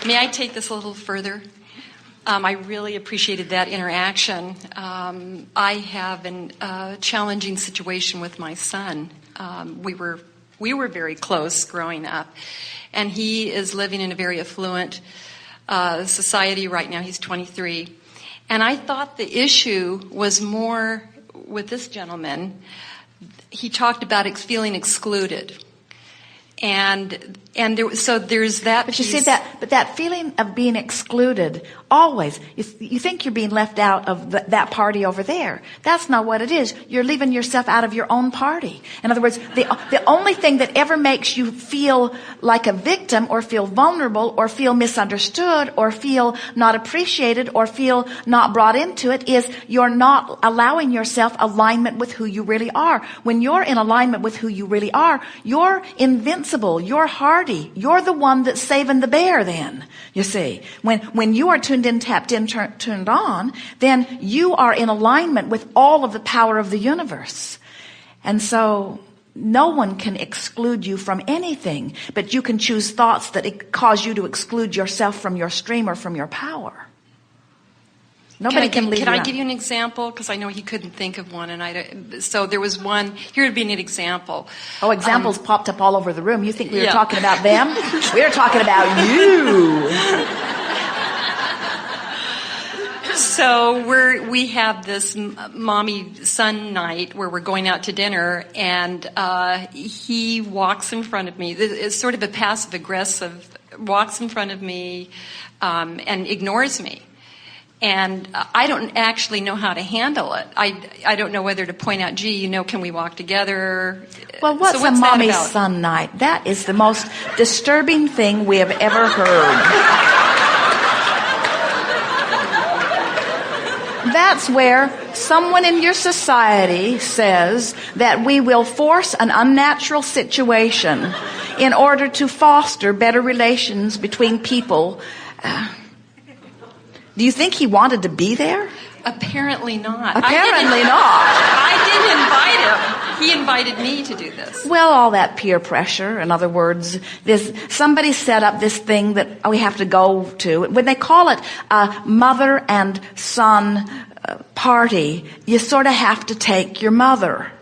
May I take this a little further? I really appreciated that interaction. I have a challenging situation with my son. We were very close growing up, and he is living in a very affluent society right now. He's 23, and I thought the issue was more with this gentleman. He talked about feeling excluded. And there's that. But you see that feeling of being excluded, always, you think you're being left out of that party over there. That's not what it is. You're leaving yourself out of your own party. In other words, the only thing that ever makes you feel like a victim or feel vulnerable or feel misunderstood or feel not appreciated or feel not brought into it is you're not allowing yourself alignment with who you really are. When you're in alignment with who you really are, you're invincible, you're hardy, you're the one that's saving the bear then, you see. When you are tuned in, tapped in, turned on, then you are in alignment with all of the power of the universe. And so no one can exclude you from anything, but you can choose thoughts that cause you to exclude yourself from your stream or from your power. Nobody can leave you out. Can I give you an example? Because I know he couldn't think of one, so there was one. Here would be an example. Oh, examples popped up all over the room. You think we were talking about them? We were talking about you. So we have this mommy-son night where we're going out to dinner, and he walks in front of me. It's sort of a passive-aggressive, walks in front of me and ignores me. And I don't actually know how to handle it. I don't know whether to point out, gee, can we walk together? Well, what's a mommy-son night? That is the most disturbing thing we have ever heard. That's where someone in your society says that we will force an unnatural situation in order to foster better relations between people. Do you think he wanted to be there? Apparently not. Apparently not. I didn't invite him. He invited me to do this. Well, all that peer pressure. In other words, somebody set up this thing that we have to go to. When they call it a mother and son party, you sort of have to take your mother.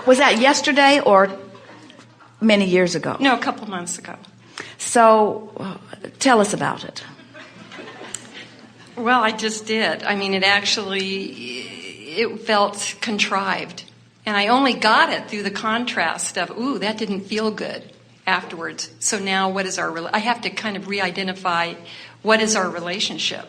Was that yesterday or many years ago? No, a couple months ago. So, tell us about it. Well, I just did. I mean, it felt contrived. And I only got it through the contrast of, ooh, that didn't feel good afterwards. So now I have to kind of re-identify what is our relationship.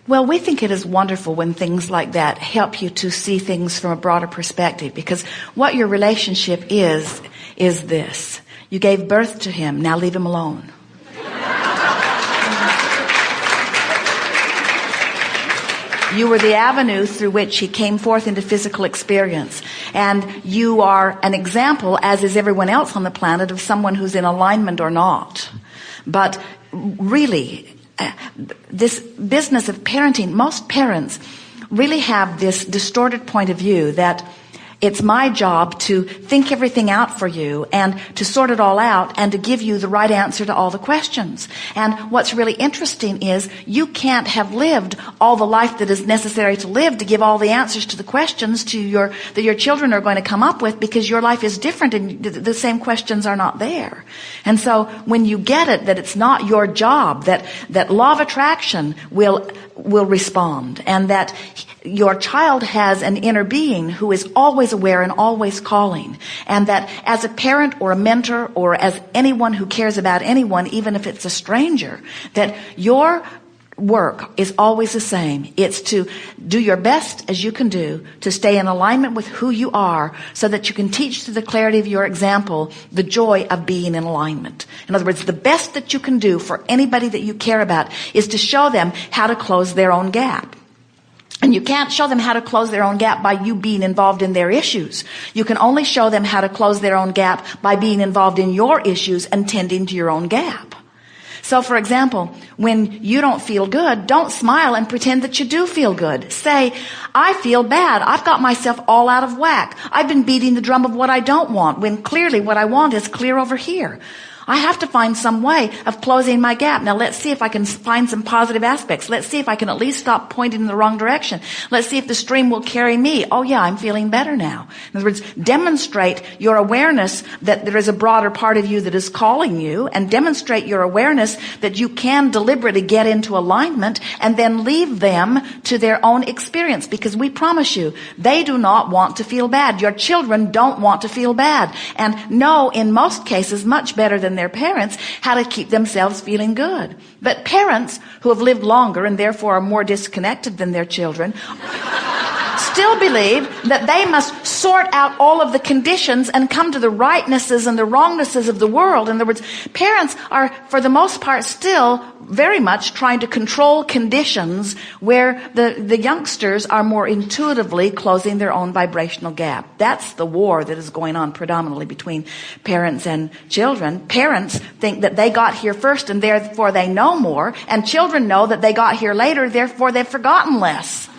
Well, we think it is wonderful when things like that help you to see things from a broader perspective, because what your relationship is this. You gave birth to him, now leave him alone. You were the avenue through which he came forth into physical experience. And you are an example, as is everyone else on the planet, of someone who's in alignment or not. But really, this business of parenting, most parents really have this distorted point of view that it's my job to think everything out for you and to sort it all out and to give you the right answer to all the questions. And what's really interesting is you can't have lived all the life that is necessary to live to give all the answers to the questions that your children are going to come up with, because your life is different and the same questions are not there. And so when you get it, that it's not your job, that law of attraction will respond, and that your child has an inner being who is always aware and always calling, and that as a parent or a mentor or as anyone who cares about anyone, even if it's a stranger, that your work is always the same. It's to do your best as you can do to stay in alignment with who you are, so that you can teach through the clarity of your example the joy of being in alignment. In other words, the best that you can do for anybody that you care about is to show them how to close their own gap. And you can't show them how to close their own gap by you being involved in their issues. You can only show them how to close their own gap by being involved in your issues and tending to your own gap. So, for example, when you don't feel good, don't smile and pretend that you do feel good. Say, I feel bad. I've got myself all out of whack. I've been beating the drum of what I don't want, when clearly what I want is clear over here. I have to find some way of closing my gap. Now let's see if I can find some positive aspects. Let's see if I can at least stop pointing in the wrong direction. Let's see if the stream will carry me. Oh yeah, I'm feeling better now. In other words, demonstrate your awareness that there is a broader part of you that is calling you, and demonstrate your awareness that you can deliberately get into alignment and then leave them to their own experience, because we promise you, they do not want to feel bad. Your children don't want to feel bad, and know in most cases much better than their parents how to keep themselves feeling good. But parents who have lived longer and therefore are more disconnected than their children still believe that they must sort out all of the conditions and come to the rightnesses and the wrongnesses of the world. In other words, parents are, for the most part, still very much trying to control conditions where the youngsters are more intuitively closing their own vibrational gap. That's the war that is going on predominantly between parents and children. Parents think that they got here first and therefore they know more, and children know that they got here later, therefore they've forgotten less.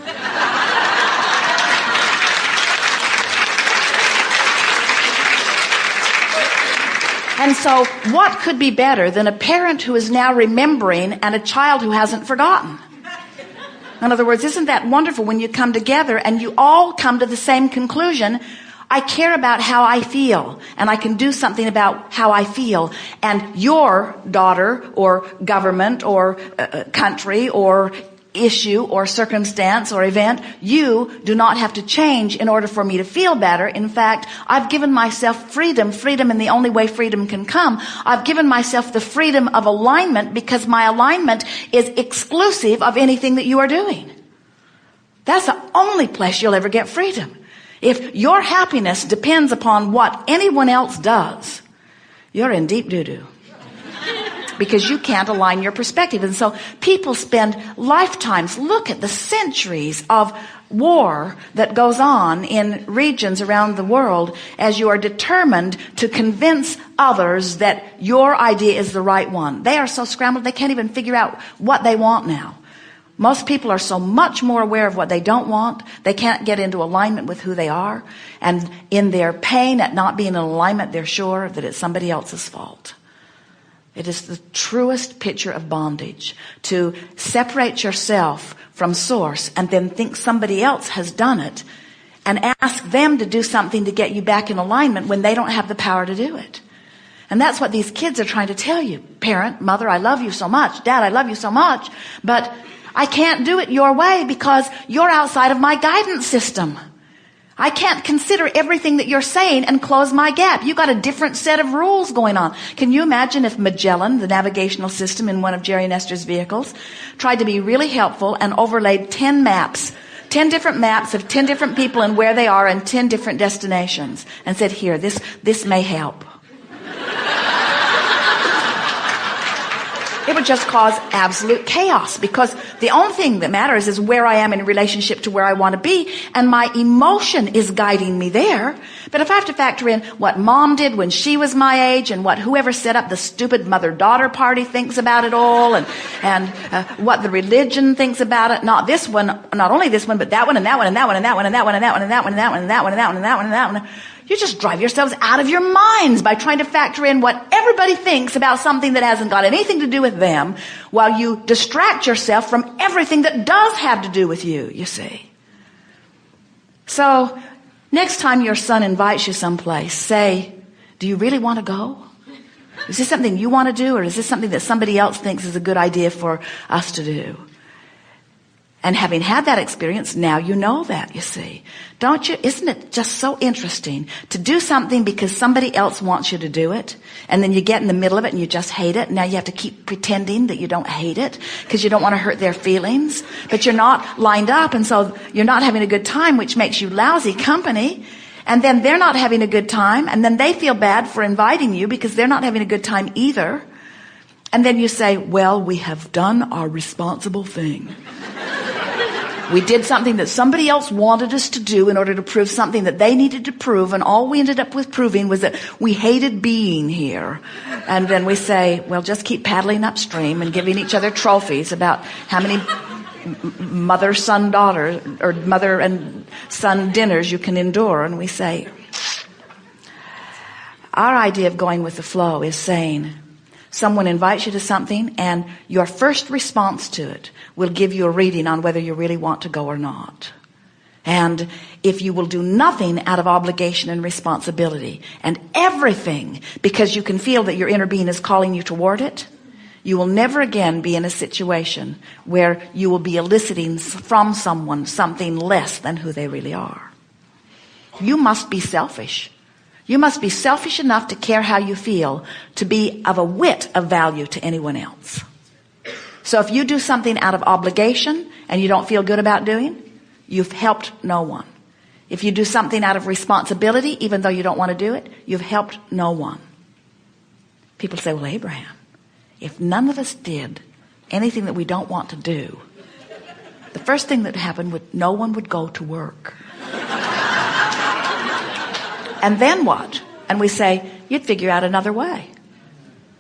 And so what could be better than a parent who is now remembering and a child who hasn't forgotten? In other words, isn't that wonderful when you come together and you all come to the same conclusion? I care about how I feel, and I can do something about how I feel. And your daughter or government or country or issue or circumstance or event, you do not have to change in order for me to feel better. In fact, I've given myself freedom in the only way freedom can come. I've given myself the freedom of alignment because my alignment is exclusive of anything that you are doing. That's the only place you'll ever get freedom. If your happiness depends upon what anyone else does, you're in deep doo-doo. Because you can't align your perspective. And so people spend lifetimes, look at the centuries of war that goes on in regions around the world as you are determined to convince others that your idea is the right one. They are so scrambled they can't even figure out what they want now. Most people are so much more aware of what they don't want, they can't get into alignment with who they are. And in their pain at not being in alignment, they're sure that it's somebody else's fault. It is the truest picture of bondage to separate yourself from source and then think somebody else has done it and ask them to do something to get you back in alignment when they don't have the power to do it. And that's what these kids are trying to tell you. Parent, mother, I love you so much. Dad, I love you so much. But I can't do it your way because you're outside of my guidance system. I can't consider everything that you're saying and close my gap. You got a different set of rules going on. Can you imagine if Magellan, the navigational system in one of Jerry Nestor's vehicles, tried to be really helpful and overlaid 10 maps, 10 different maps of 10 different people and where they are and 10 different destinations, and said, here, this may help. It would just cause absolute chaos, because the only thing that matters is where I am in relationship to where I want to be, and my emotion is guiding me there. But if I have to factor in what mom did when she was my age and what whoever set up the stupid mother-daughter party thinks about it all, and what the religion thinks about it, not this one, not only this one, but that one and that one and that one and that one and that one and that one and that one and that one and that one and that one and that one and that one. You just drive yourselves out of your minds by trying to factor in what everybody thinks about something that hasn't got anything to do with them, while you distract yourself from everything that does have to do with you, you see. So, next time your son invites you someplace, say, do you really want to go? Is this something you want to do, or is this something that somebody else thinks is a good idea for us to do? And having had that experience, now you know that, you see. Don't you? Isn't it just so interesting to do something because somebody else wants you to do it, and then you get in the middle of it and you just hate it. Now you have to keep pretending that you don't hate it because you don't want to hurt their feelings, but you're not lined up, and so you're not having a good time, which makes you lousy company. And then they're not having a good time, and then they feel bad for inviting you because they're not having a good time either. And then you say, well, we have done our responsible thing. We did something that somebody else wanted us to do in order to prove something that they needed to prove, and all we ended up with proving was that we hated being here. And then we say, well, just keep paddling upstream and giving each other trophies about how many mother and son dinners you can endure. And we say, our idea of going with the flow is saying, someone invites you to something, and your first response to it will give you a reading on whether you really want to go or not. And if you will do nothing out of obligation and responsibility, and everything because you can feel that your inner being is calling you toward it, you will never again be in a situation where you will be eliciting from someone something less than who they really are. You must be selfish. You must be selfish enough to care how you feel, to be of a whit of value to anyone else. So if you do something out of obligation and you don't feel good about doing, you've helped no one. If you do something out of responsibility, even though you don't want to do it, you've helped no one. People say, well, Abraham, if none of us did anything that we don't want to do, the first thing that happened would no one would go to work. And then what? And we say, you'd figure out another way.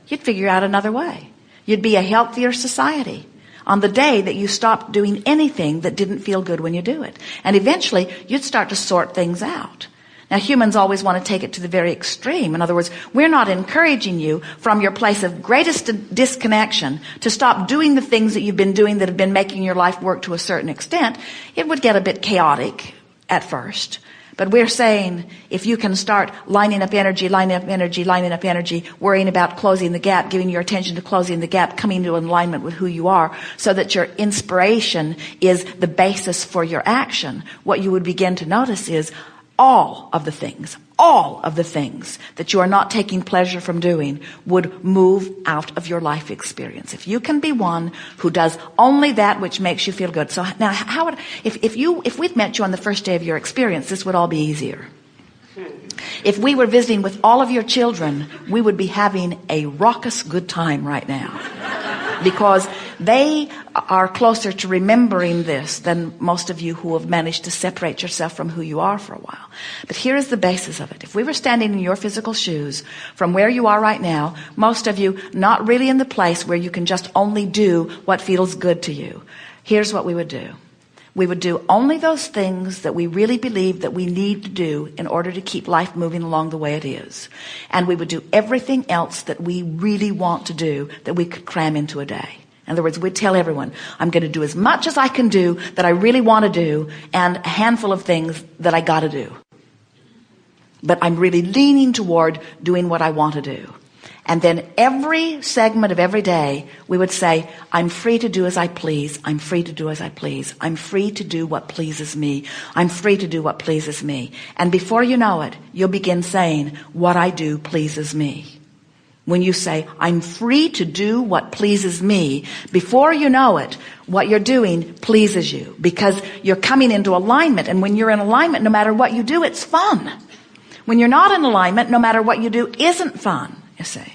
You'd figure out another way. You'd be a healthier society on the day that you stopped doing anything that didn't feel good when you do it. And eventually, you'd start to sort things out. Now, humans always want to take it to the very extreme. In other words, we're not encouraging you from your place of greatest disconnection to stop doing the things that you've been doing that have been making your life work to a certain extent. It would get a bit chaotic at first. But we're saying if you can start lining up energy, worrying about closing the gap, giving your attention to closing the gap, coming into alignment with who you are, so that your inspiration is the basis for your action, what you would begin to notice is all of the things that you are not taking pleasure from doing would move out of your life experience. If you can be one who does only that which makes you feel good. So now, how would, if we'd met you on the first day of your experience, this would all be easier. If we were visiting with all of your children, we would be having a raucous good time right now. Because they are closer to remembering this than most of you who have managed to separate yourself from who you are for a while. But here is the basis of it. If we were standing in your physical shoes from where you are right now, most of you not really in the place where you can just only do what feels good to you. Here's what we would do. We would do only those things that we really believe that we need to do in order to keep life moving along the way it is. And we would do everything else that we really want to do that we could cram into a day. In other words, we'd tell everyone, I'm going to do as much as I can do that I really want to do, and a handful of things that I got to do. But I'm really leaning toward doing what I want to do. And then every segment of every day, we would say, I'm free to do as I please. I'm free to do as I please. I'm free to do what pleases me. I'm free to do what pleases me. And before you know it, you'll begin saying, what I do pleases me. When you say, I'm free to do what pleases me, before you know it, what you're doing pleases you, because you're coming into alignment. And when you're in alignment, no matter what you do, it's fun. When you're not in alignment, no matter what you do, isn't fun, you see.